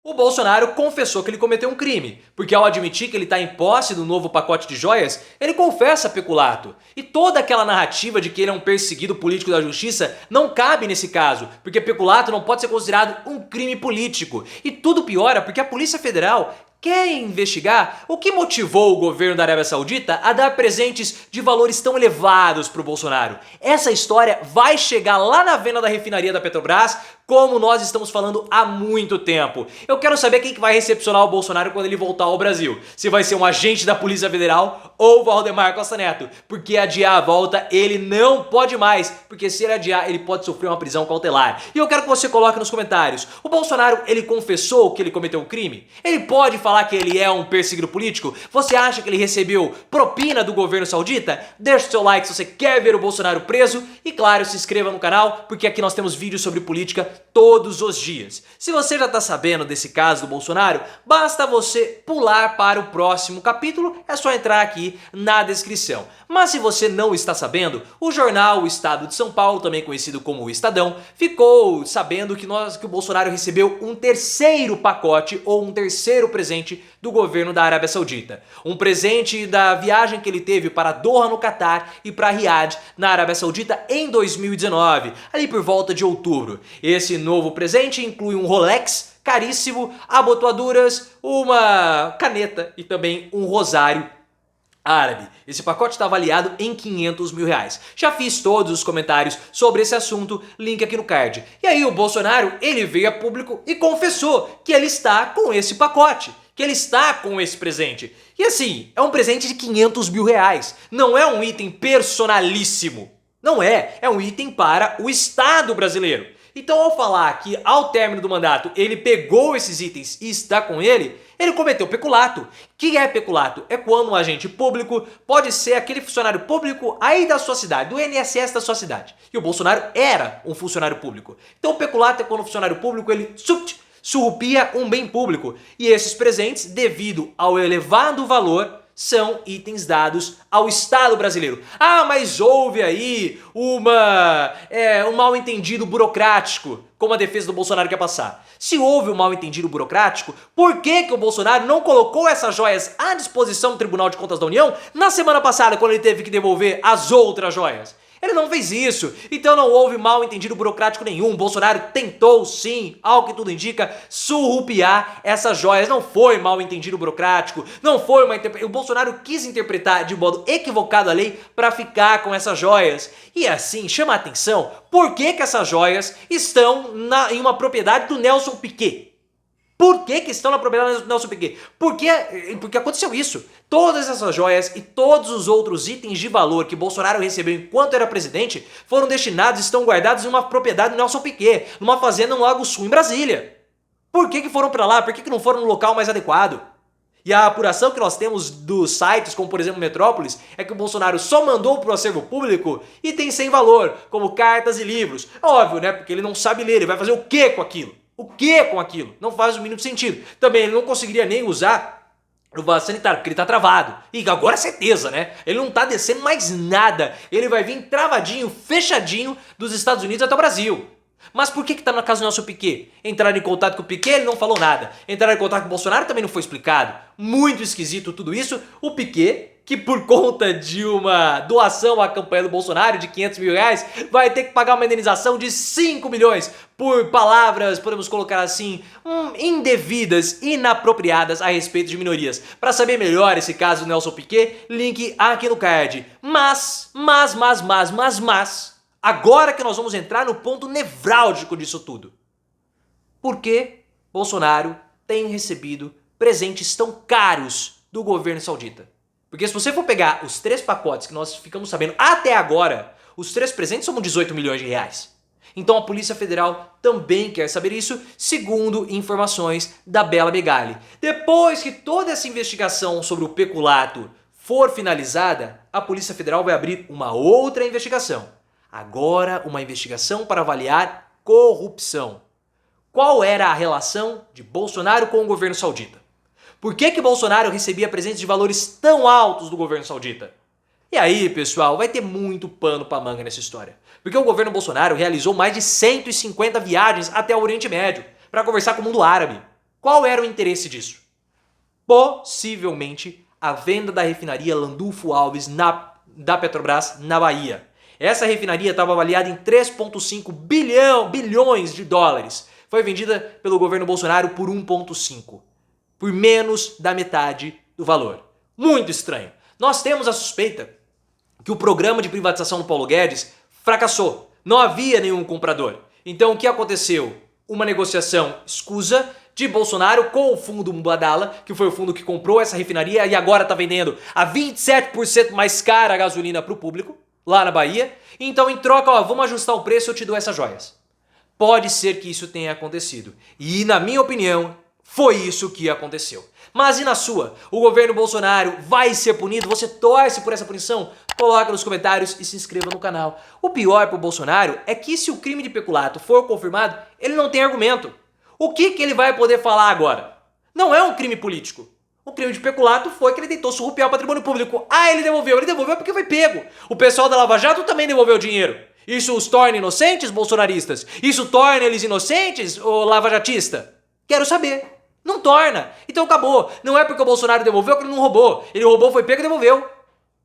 O Bolsonaro confessou que ele cometeu um crime, porque ao admitir que ele está em posse do novo pacote de joias, ele confessa peculato. E toda aquela narrativa de que ele é um perseguido político da justiça não cabe nesse caso, porque peculato não pode ser considerado um crime político. E tudo piora porque a Polícia Federal quer investigar o que motivou o governo da Arábia Saudita a dar presentes de valores tão elevados para o Bolsonaro. Essa história vai chegar lá na venda da refinaria da Petrobras, como nós estamos falando há muito tempo. Eu quero saber quem que vai recepcionar o Bolsonaro quando ele voltar ao Brasil. Se vai ser um agente da Polícia Federal ou o Valdemar Costa Neto. Porque adiar a volta ele não pode mais. Porque se ele adiar, ele pode sofrer uma prisão cautelar. E eu quero que você coloque nos comentários. O Bolsonaro, ele confessou que ele cometeu um crime? Ele pode falar que ele é um perseguido político? Você acha que ele recebeu propina do governo saudita? Deixa o seu like se você quer ver o Bolsonaro preso. E claro, se inscreva no canal, porque aqui nós temos vídeos sobre política todos os dias. Se você já está sabendo desse caso do Bolsonaro, basta você pular para o próximo capítulo, é só entrar aqui na descrição. Mas se você não está sabendo, o jornal O Estado de São Paulo, também conhecido como o Estadão, ficou sabendo que o Bolsonaro recebeu um terceiro pacote ou um terceiro presente do governo da Arábia Saudita. Um presente da viagem que ele teve para Doha, no Catar, e para Riad, na Arábia Saudita, em 2019, ali por volta de outubro. Esse novo presente inclui um Rolex caríssimo, abotoaduras, uma caneta e também um rosário árabe. Esse pacote está avaliado em 500 mil reais. Já fiz todos os comentários sobre esse assunto, link aqui no card. E aí o Bolsonaro, ele veio a público e confessou que ele está com esse pacote, que ele está com esse presente. E assim, é um presente de 500 mil reais, não é um item personalíssimo. Não é, é um item para o Estado brasileiro. Então, ao falar que ao término do mandato ele pegou esses itens e está com ele cometeu peculato. O que é peculato? É quando um agente público pode ser aquele funcionário público aí da sua cidade, do INSS da sua cidade. E o Bolsonaro era um funcionário público. Então, o peculato é quando o funcionário público ele surrupia um bem público. E esses presentes, devido ao elevado valor, são itens dados ao Estado brasileiro. Ah, mas houve aí um mal entendido burocrático, como a defesa do Bolsonaro quer passar. Se houve um mal entendido burocrático, por que o Bolsonaro não colocou essas joias à disposição do Tribunal de Contas da União na semana passada, quando ele teve que devolver as outras joias? Ele não fez isso, então não houve mal entendido burocrático nenhum. Bolsonaro tentou sim, ao que tudo indica, surrupiar essas joias. Não foi mal entendido burocrático, não foi uma interpretação. O Bolsonaro quis interpretar de modo equivocado a lei para ficar com essas joias. E assim, chama a atenção, por que essas joias estão em uma propriedade do Nelson Piquet? Por que estão na propriedade do Nelson Piquet? Porque aconteceu isso. Todas essas joias e todos os outros itens de valor que Bolsonaro recebeu enquanto era presidente foram destinados e estão guardados em uma propriedade do Nelson Piquet, numa fazenda no Lago Sul, em Brasília. Por que foram para lá? Por que não foram no local mais adequado? E a apuração que nós temos dos sites, como por exemplo Metrópolis, é que o Bolsonaro só mandou para o acervo público itens sem valor, como cartas e livros. Óbvio, né? Porque ele não sabe ler, ele vai fazer o quê com aquilo? O que com aquilo? Não faz o mínimo sentido. Também ele não conseguiria nem usar o vaso sanitário, porque ele tá travado. E agora é certeza, né? Ele não tá descendo mais nada. Ele vai vir travadinho, fechadinho dos Estados Unidos até o Brasil. Mas por que tá na casa do Nelson Piquet? Entraram em contato com o Piquet, ele não falou nada. Entraram em contato com o Bolsonaro, também não foi explicado. Muito esquisito tudo isso. O Piquet, que por conta de uma doação à campanha do Bolsonaro de 500 mil reais, vai ter que pagar uma indenização de 5 milhões por palavras, podemos colocar assim, indevidas, inapropriadas a respeito de minorias. Para saber melhor esse caso do Nelson Piquet, link aqui no card. Mas, agora que nós vamos entrar no ponto nevrálgico disso tudo. Por que Bolsonaro tem recebido presentes tão caros do governo saudita? Porque se você for pegar os 3 pacotes que nós ficamos sabendo até agora, os 3 presentes são 18 milhões de reais. Então a Polícia Federal também quer saber isso, segundo informações da Bela Megali. Depois que toda essa investigação sobre o peculato for finalizada, a Polícia Federal vai abrir uma outra investigação. Agora uma investigação para avaliar corrupção. Qual era a relação de Bolsonaro com o governo saudita? Por que Bolsonaro recebia presentes de valores tão altos do governo saudita? E aí, pessoal, vai ter muito pano pra manga nessa história. Porque o governo Bolsonaro realizou mais de 150 viagens até o Oriente Médio para conversar com o mundo árabe. Qual era o interesse disso? Possivelmente a venda da refinaria Landulfo Alves da Petrobras na Bahia. Essa refinaria estava avaliada em 3,5 bilhões de dólares. Foi vendida pelo governo Bolsonaro por 1,5. Por menos da metade do valor. Muito estranho. Nós temos a suspeita que o programa de privatização do Paulo Guedes fracassou. Não havia nenhum comprador. Então o que aconteceu? Uma negociação escusa de Bolsonaro com o fundo Mubadala, que foi o fundo que comprou essa refinaria e agora está vendendo a 27% mais cara a gasolina para o público, lá na Bahia. Então em troca, ó, vamos ajustar o preço, eu te dou essas joias. Pode ser que isso tenha acontecido. E na minha opinião, foi isso que aconteceu. Mas e na sua? O governo Bolsonaro vai ser punido? Você torce por essa punição? Coloca nos comentários e se inscreva no canal. O pior pro Bolsonaro é que se o crime de peculato for confirmado, ele não tem argumento. O que ele vai poder falar agora? Não é um crime político. O crime de peculato foi que ele tentou surrupiar o patrimônio público. Ah, ele devolveu porque foi pego. O pessoal da Lava Jato também devolveu dinheiro. Isso os torna inocentes, bolsonaristas? Isso torna eles inocentes, ô lavajatista? Quero saber. Não torna. Então acabou. Não é porque o Bolsonaro devolveu que ele não roubou. Ele roubou, foi pego e devolveu.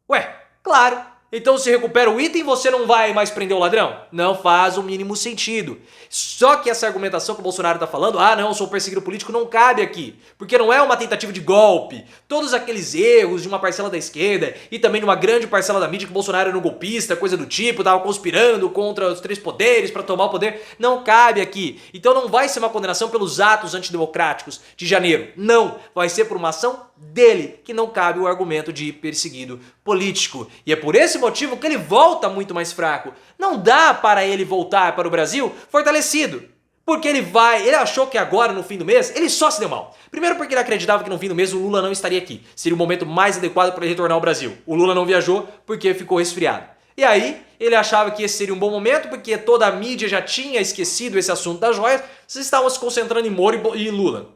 Ué, claro. Então se recupera o item, você não vai mais prender o ladrão? Não faz o mínimo sentido. Só que essa argumentação que o Bolsonaro está falando, ah não, eu sou perseguido político, não cabe aqui. Porque não é uma tentativa de golpe. Todos aqueles erros de uma parcela da esquerda e também de uma grande parcela da mídia que o Bolsonaro era um golpista, coisa do tipo, estava conspirando contra os três poderes para tomar o poder, não cabe aqui. Então não vai ser uma condenação pelos atos antidemocráticos de janeiro. Não, vai ser por uma ação dele, que não cabe o argumento de perseguido político. E é por esse motivo que ele volta muito mais fraco. Não dá para ele voltar para o Brasil fortalecido. Porque ele achou que agora, no fim do mês, ele só se deu mal. Primeiro porque ele acreditava que no fim do mês o Lula não estaria aqui. Seria o momento mais adequado para ele retornar ao Brasil. O Lula não viajou porque ficou resfriado. E aí, ele achava que esse seria um bom momento, porque toda a mídia já tinha esquecido esse assunto das joias, vocês estavam se concentrando em Moro e Lula.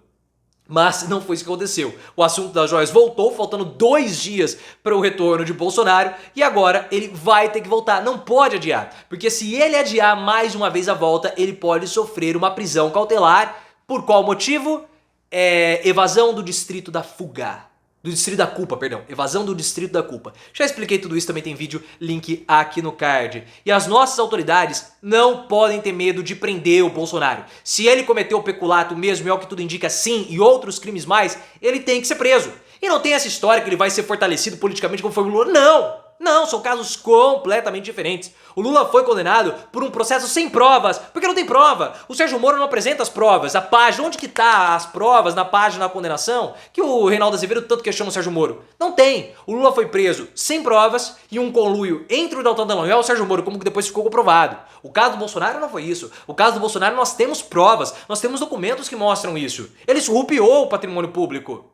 Mas não foi isso que aconteceu. O assunto das joias voltou, faltando 2 dias para o retorno de Bolsonaro, e agora ele vai ter que voltar. Não pode adiar, porque se ele adiar mais uma vez a volta, ele pode sofrer uma prisão cautelar. Por qual motivo? Evasão do distrito da fuga. Do distrito da culpa, perdão. Evasão do distrito da culpa. Já expliquei tudo isso, também tem vídeo, link aqui no card. E as nossas autoridades não podem ter medo de prender o Bolsonaro. Se ele cometeu o peculato mesmo, e é o que tudo indica sim, e outros crimes mais, ele tem que ser preso. E não tem essa história que ele vai ser fortalecido politicamente como foi o Lula. Não! Não, são casos completamente diferentes. O Lula foi condenado por um processo sem provas, porque não tem prova. O Sérgio Moro não apresenta as provas. A página, onde que tá as provas na página da condenação? Que o Reinaldo Azevedo tanto questiona o Sérgio Moro. Não tem. O Lula foi preso sem provas e um conluio entre o Deltan Dallagnol e o Sérgio Moro, como que depois ficou comprovado. O caso do Bolsonaro não foi isso. O caso do Bolsonaro nós temos provas, nós temos documentos que mostram isso. Ele surrupiou o patrimônio público.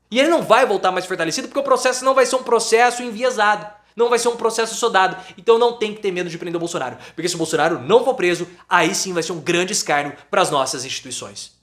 E ele não vai voltar mais fortalecido porque o processo não vai ser um processo enviesado. Não vai ser um processo sodado. Então não tem que ter medo de prender o Bolsonaro. Porque se o Bolsonaro não for preso, aí sim vai ser um grande escárnio para as nossas instituições.